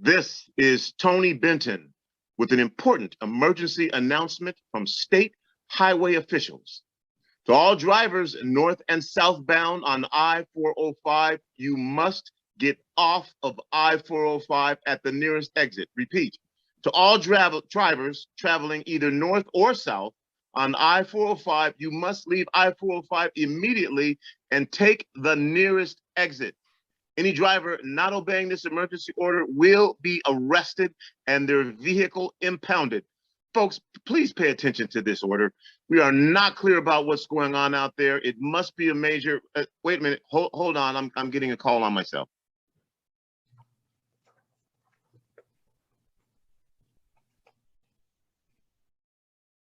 This is Tony Benton with an important emergency announcement from state highway officials. To all drivers north and southbound on I-405, you must get off of I-405 at the nearest exit. Repeat, to all drivers traveling either north or south on I-405, you must leave I-405 immediately and take the nearest exit. Any driver not obeying this emergency order will be arrested and their vehicle impounded. Folks, please pay attention to this order. We are not clear about what's going on out there. It must be a major, wait a minute, hold on, I'm getting a call on myself.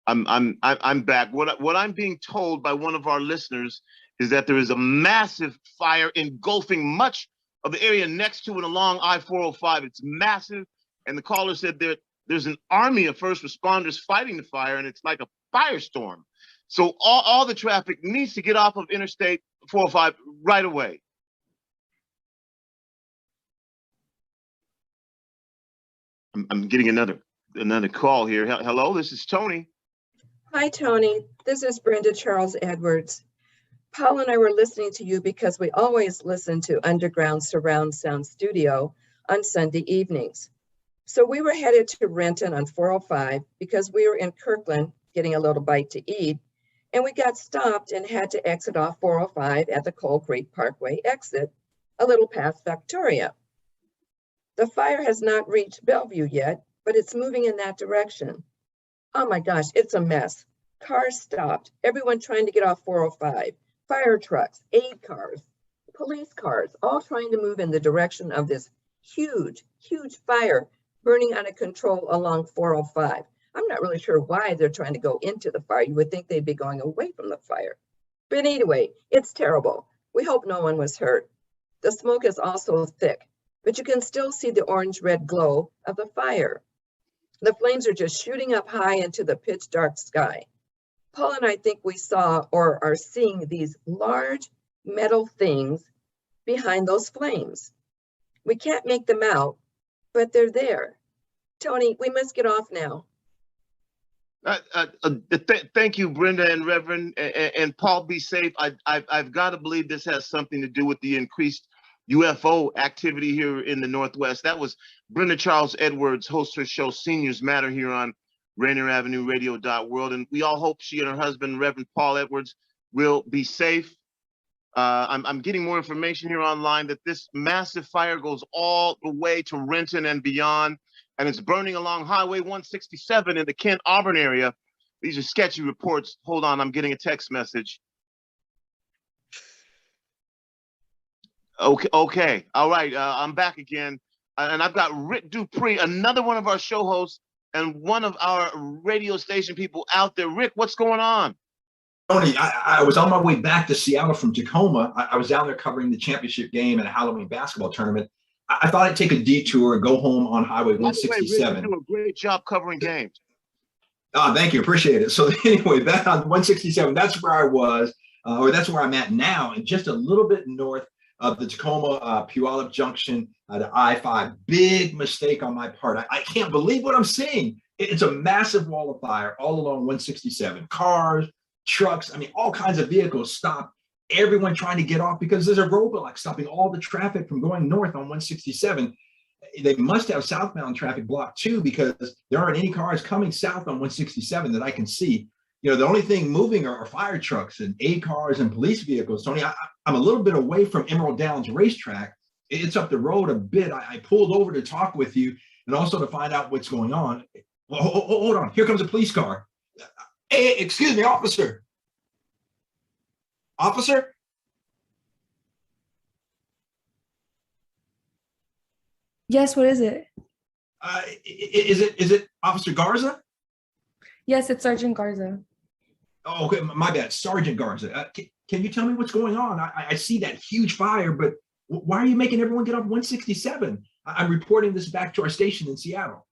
I'm back. What I'm being told by one of our listeners is that there is a massive fire engulfing much of the area next to and along I-405. It's massive, and the caller said there's an army of first responders fighting the fire, and it's like a firestorm. So all the traffic needs to get off of Interstate 405 right away. I'm getting another call here. Hello, this is Tony. Hi, Tony. This is Brenda Charles Edwards. Paul and I were listening to you because we always listen to Underground Surround Sound Studio on Sunday evenings. So we were headed to Renton on 405 because we were in Kirkland getting a little bite to eat, and we got stopped and had to exit off 405 at the Coal Creek Parkway exit, a little past Victoria. The fire has not reached Bellevue yet, but it's moving in that direction. Oh my gosh, it's a mess. Cars stopped, everyone trying to get off 405, fire trucks, aid cars, police cars, all trying to move in the direction of this huge, huge fire burning out of control along 405. I'm not really sure why they're trying to go into the fire. You would think they'd be going away from the fire. But anyway, it's terrible. We hope no one was hurt. The smoke is also thick, but you can still see the orange-red glow of the fire. The flames are just shooting up high into the pitch dark sky. Paul and I think we saw or are seeing these large metal things behind those flames. We can't make them out, but they're there. Tony, we must get off now. Thank you, Brenda and Reverend, and Paul, be safe. I've got to believe this has something to do with the increased UFO activity here in the Northwest. That was Brenda Charles Edwards, host her show Seniors Matter here on Rainier Avenue Radio World, and we all hope she and her husband, Reverend Paul Edwards, will be safe. I'm getting more information here online that this massive fire goes all the way to Renton and beyond, and it's burning along Highway 167 in the Kent Auburn area. These are sketchy reports. Hold on, I'm getting a text message. Okay, all right, I'm back again, and I've got Rick Dupree, another one of our show hosts and one of our radio station people out there. Rick, what's going on? Tony, I was on my way back to Seattle from Tacoma. I was down there covering the championship game and a Halloween basketball tournament. I thought I'd take a detour and go home on Highway 167. Rick, you do a great job covering games. Thank you, appreciate it. So anyway, back on 167, that's where I was, or that's where I'm at now, and just a little bit north of the Tacoma Puyallup Junction to I-5. Big mistake on my part. I can't believe what I'm seeing. It's a massive wall of fire all along 167. Cars, trucks, I mean, all kinds of vehicles stopped. Everyone trying to get off because there's a roadblock stopping all the traffic from going north on 167. They must have southbound traffic blocked too because there aren't any cars coming south on 167 that I can see. You know, the only thing moving are fire trucks and aid cars and police vehicles. Tony, I'm a little bit away from Emerald Downs Racetrack. It's up the road a bit. I pulled over to talk with you and also to find out what's going on. Well, hold on. Here comes a police car. Hey, excuse me, officer. Officer? Yes, what is it? Is it Officer Garza? Yes, it's Sergeant Garza. Oh, okay, my bad, Sergeant Garza. Can you tell me what's going on? I see that huge fire, but why are you making everyone get off 167? I'm reporting this back to our station in Seattle.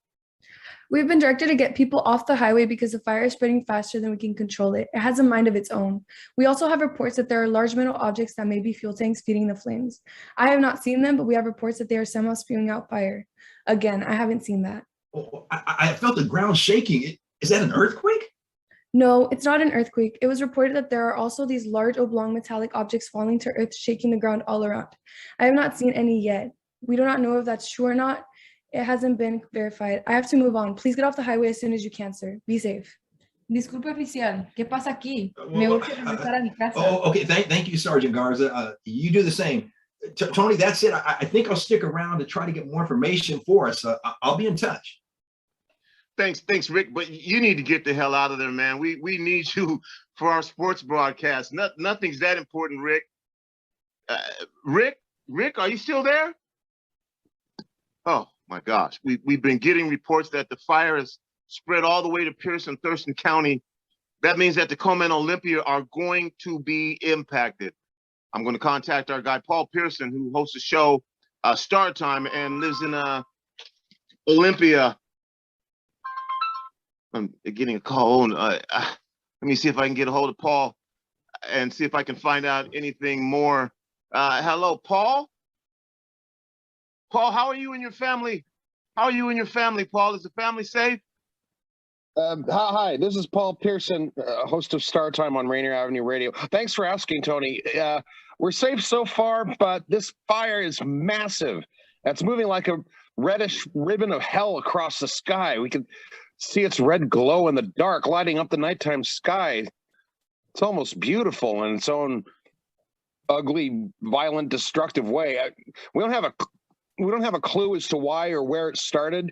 We've been directed to get people off the highway because the fire is spreading faster than we can control it. It has a mind of its own. We also have reports that there are large metal objects that may be fuel tanks feeding the flames. I have not seen them, but we have reports that they are somehow spewing out fire. Again, I haven't seen that. Oh, I felt the ground shaking. Is that an earthquake? No, it's not an earthquake. It was reported that there are also these large oblong metallic objects falling to earth, shaking the ground all around. I have not seen any yet. We do not know if that's true or not. It hasn't been verified. I have to move on. Please get off the highway as soon as you can, sir. Be safe. Disculpe, oficial. ¿Qué pasa aquí? Me urge regresar a mi casa. Oh, okay. Thank you, Sergeant Garza. You do the same. Tony, that's it. I think I'll stick around to try to get more information for us. I'll be in touch. Thanks, Rick. But you need to get the hell out of there, man. We need you for our sports broadcast. Nothing's that important, Rick. Rick, are you still there? Oh my gosh, we've been getting reports that the fire has spread all the way to Pierce and Thurston County. That means that Tacoma and Olympia are going to be impacted. I'm going to contact our guy Paul Pearson, who hosts a show, Star Time, and lives in Olympia. I'm getting a call. Let me see if I can get a hold of Paul and see if I can find out anything more. Hello, Paul. Paul, how are you and your family? How are you and your family, Paul? Is the family safe? Hi, this is Paul Pearson, host of Star Time on Rainier Avenue Radio. Thanks for asking, Tony. We're safe so far, but this fire is massive. It's moving like a reddish ribbon of hell across the sky. We can see its red glow in the dark, lighting up the nighttime sky. It's almost beautiful in its own ugly, violent, destructive way. We don't have a clue as to why or where it started.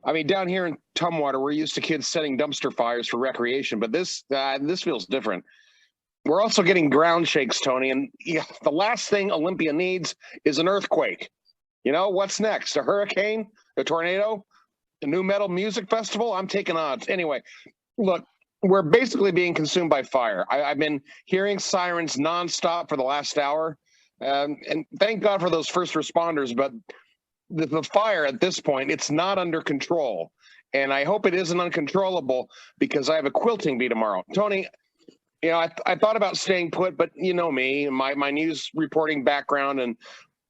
I mean, down here in Tumwater, we're used to kids setting dumpster fires for recreation, but this feels different. We're also getting ground shakes, Tony, and the last thing Olympia needs is an earthquake. You know, what's next? A hurricane? A tornado? A new metal music festival? I'm taking odds. Anyway, look, we're basically being consumed by fire. I've been hearing sirens nonstop for the last hour, and thank God for those first responders, but the fire at this point, it's not under control. And I hope it isn't uncontrollable because I have a quilting bee tomorrow. Tony, you know, I thought about staying put, but you know me, my news reporting background and,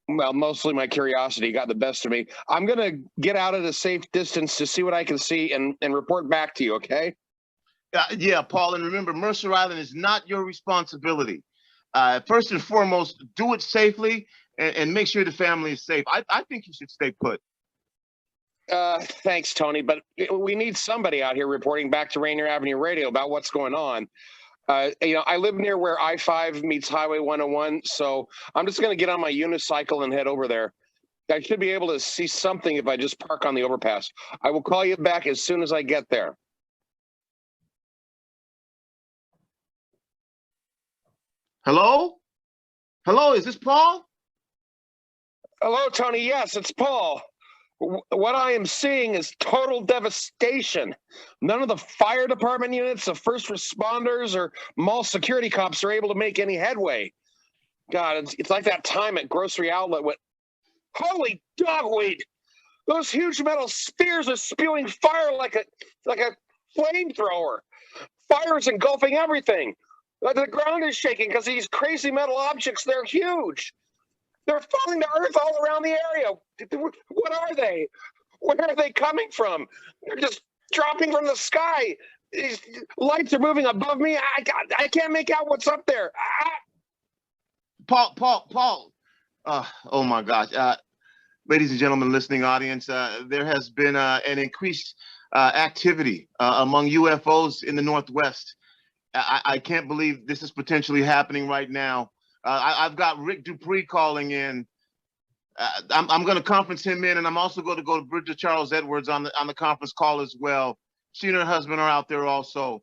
well, mostly my curiosity got the best of me. I'm going to get out at a safe distance to see what I can see and report back to you, okay? Yeah, Paul, and remember, Mercer Island is not your responsibility. First and foremost, do it safely and make sure the family is safe. I think you should stay put. Thanks, Tony, but we need somebody out here reporting back to Rainier Avenue Radio about what's going on. You know, I live near where I-5 meets Highway 101, so I'm just going to get on my unicycle and head over there. I should be able to see something if I just park on the overpass. I will call you back as soon as I get there. Hello? Hello, is this Paul? Hello, Tony. Yes, it's Paul. What I am seeing is total devastation. None of the fire department units, the first responders, or mall security cops are able to make any headway. God, it's like that time at Grocery Outlet when, holy dogweed! Those huge metal spears are spewing fire like a flamethrower. Fire is engulfing everything. The ground is shaking because these crazy metal objects, they're huge. They're falling to earth all around the area. What are they? Where are they coming from? They're just dropping from the sky. These lights are moving above me. I can't make out what's up there. Paul. Oh my gosh. Ladies and gentlemen, listening audience, there has been an increased activity among UFOs in the Northwest. I can't believe this is potentially happening right now. I've got Rick Dupree calling in. I'm going to conference him in, and I'm also going to go to Bridget Charles Edwards on the conference call as well. She and her husband are out there also.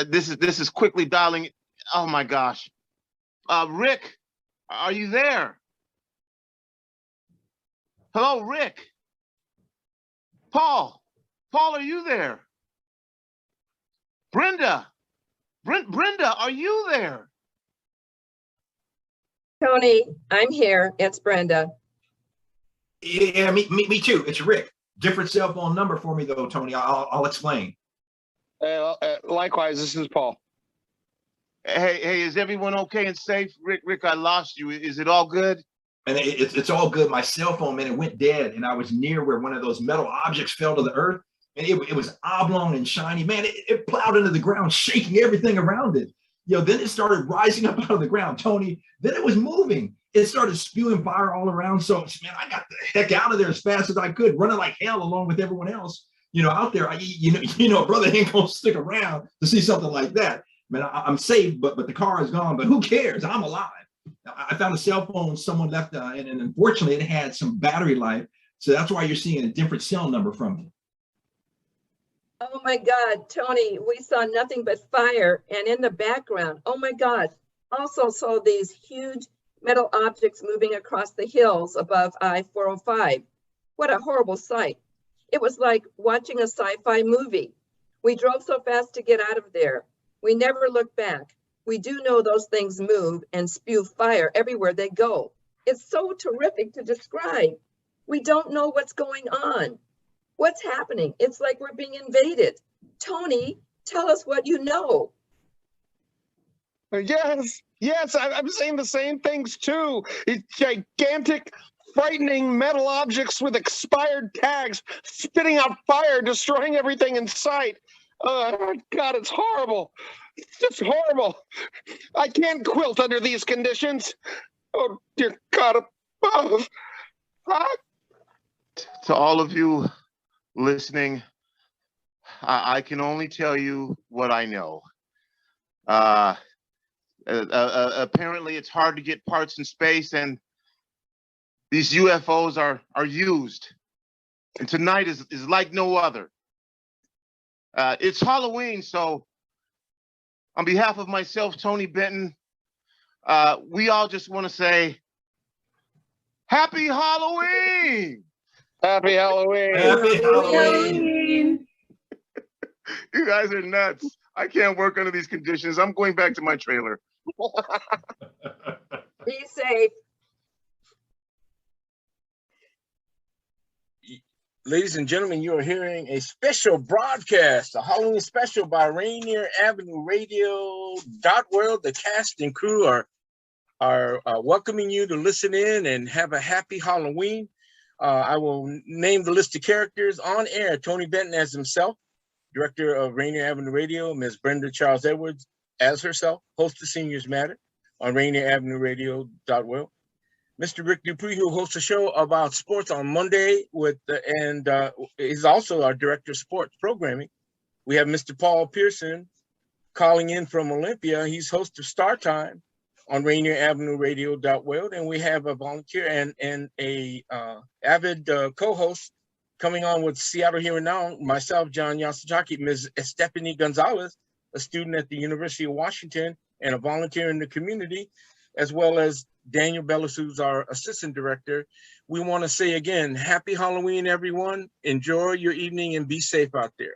This is quickly dialing. Oh my gosh, Rick, are you there? Hello, Rick. Paul, are you there? Brenda, are you there? Tony, I'm here. It's Brenda. Yeah, me too. It's Rick. different cell phone number for me though, Tony. I'll explain. Likewise, this is Paul. Hey, is everyone okay and safe? Rick, I lost you. Is it all good? And it's all good. My cell phone, man, it went dead, and I was near where one of those metal objects fell to the earth, and it was oblong and shiny. Man, it plowed into the ground, shaking everything around it. Then it started rising up out of the ground, Tony. Then it was moving. It started spewing fire all around. So, man, I got the heck out of there as fast as I could, running like hell along with everyone else. Out there. Brother ain't gonna stick around to see something like that. Man, I'm safe, but the car is gone. But who cares? I'm alive. I found a cell phone someone left, and unfortunately, it had some battery life. So that's why you're seeing a different cell number from me. Oh my God, Tony, we saw nothing but fire, and in the background, oh my God, also saw these huge metal objects moving across the hills above I-405. What a horrible sight. It was like watching a sci-fi movie. We drove so fast to get out of there. We never looked back. We do know those things move and spew fire everywhere they go. It's so terrific to describe. We don't know what's going on. What's happening? It's like we're being invaded. Tony, tell us what you know. Yes, I'm saying the same things too. It's gigantic, frightening metal objects with expired tags, spitting out fire, destroying everything in sight. God, it's horrible. It's just horrible. I can't quilt under these conditions. Oh, dear God above. To all of you listening, I can only tell you what I know. Apparently, it's hard to get parts in space, and these UFOs are used. And tonight is like no other. It's Halloween, so on behalf of myself, Tony Benton, we all just want to say, Happy Halloween! Happy Halloween! Happy Halloween! You guys are nuts. I can't work under these conditions. I'm going back to my trailer. Be safe. Ladies and gentlemen, you are hearing a special broadcast, a Halloween special by Rainier Avenue Radio World. The cast and crew are welcoming you to listen in and have a happy Halloween. I will name the list of characters on air. Tony Benton as himself, director of Rainier Avenue Radio. Ms. Brenda Charles Edwards as herself, host of Seniors Matter on Rainier Avenue Radio World. Mr. Rick Dupree, who hosts a show about sports on Monday and is also our director of sports programming. We have Mr. Paul Pearson calling in from Olympia. He's host of Star Time on Rainier Avenue Radio World, and we have a volunteer and a avid co-host coming on with Seattle Here and Now, myself, John Yasujaki, Ms. Estefany Gonzalez, a student at the University of Washington and a volunteer in the community, as well as Daniel Bellis, who's our assistant director. We want to say again, happy Halloween, everyone. Enjoy your evening and be safe out there.